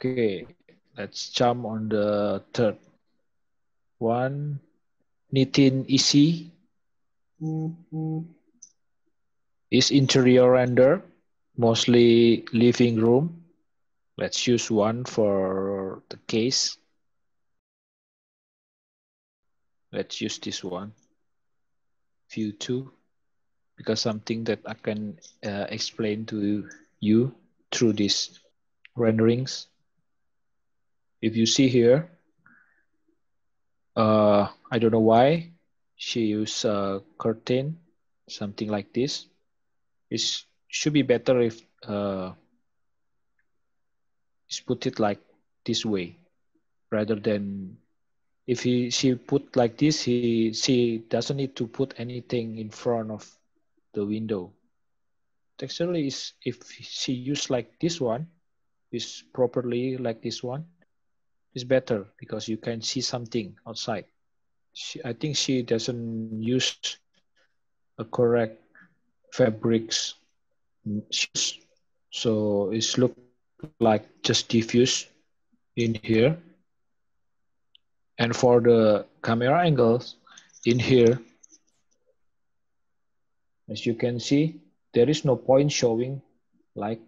Okay, let's jump on the third one. Nitin Ishi is interior render, mostly living room. Let's use one for the case. Let's use this one, view 2, because something that I can explain to you through these renderings. If you see here, I don't know why she used a curtain, something like this. It should be better if it's put it like this way, rather than if she put like this, she doesn't need to put anything in front of the window. Texturally is if she used like this one, is properly like this one, is better because you can see something outside. I think she doesn't use a correct fabrics, so it's look like just diffuse in here. And for the camera angles in here, as you can see, there is no point showing like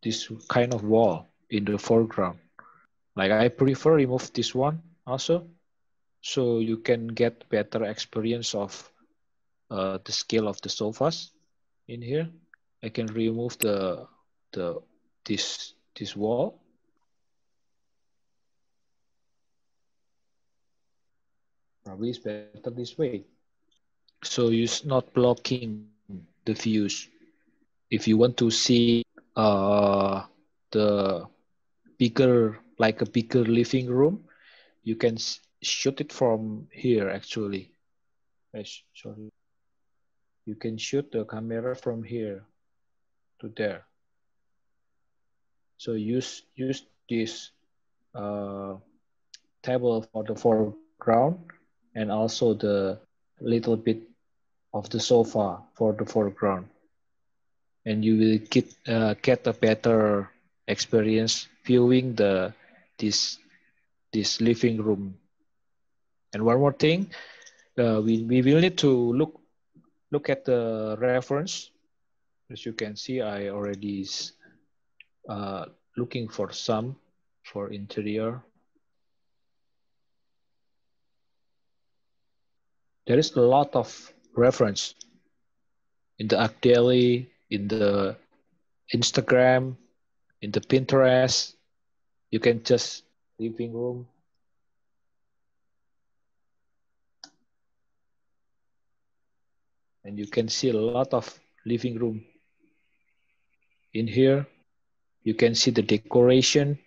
this kind of wall in the foreground. Like I prefer remove this one also, so you can get better experience of the scale of the sofas in here. I can remove this wall. Probably it's better this way. So you're not blocking the views. If you want to see the bigger, like a bigger living room, you can shoot it from here actually. Sorry. You can shoot the camera from here to there. So use this table for the foreground and also the little bit of the sofa for the foreground. And you will get a better experience viewing this living room. And one more thing, we will need to look at the reference. As you can see, I already looking for some for interior. There is a lot of reference in the Archdaily, in the Instagram, in the Pinterest. You can just living room. And you can see a lot of living room in here. You can see the decoration.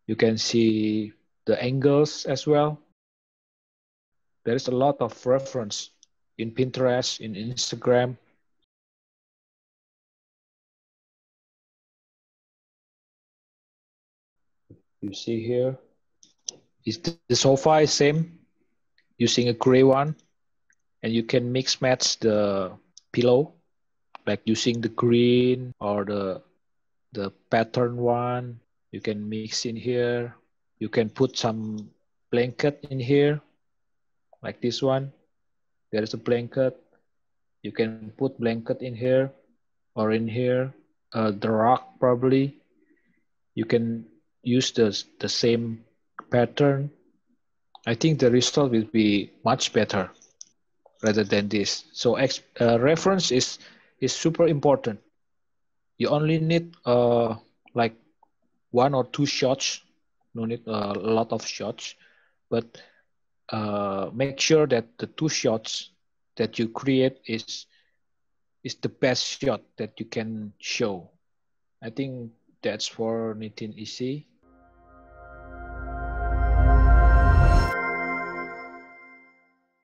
You can see the angles as well. There is a lot of reference in Pinterest, in Instagram. You see here, is the sofa is same, using a gray one, and you can mix match the pillow, like using the green or the pattern one. You can mix in here. You can put some blanket in here, like this one. There is a blanket. You can put blanket in here or in here. The rug probably. You can use the same pattern. I think the result will be much better rather than this. So reference is super important. You only need like 1 or 2 shots. No need a lot of shots, but make sure that the 2 shots that you create is the best shot that you can show. I think that's for Nitin Ishi.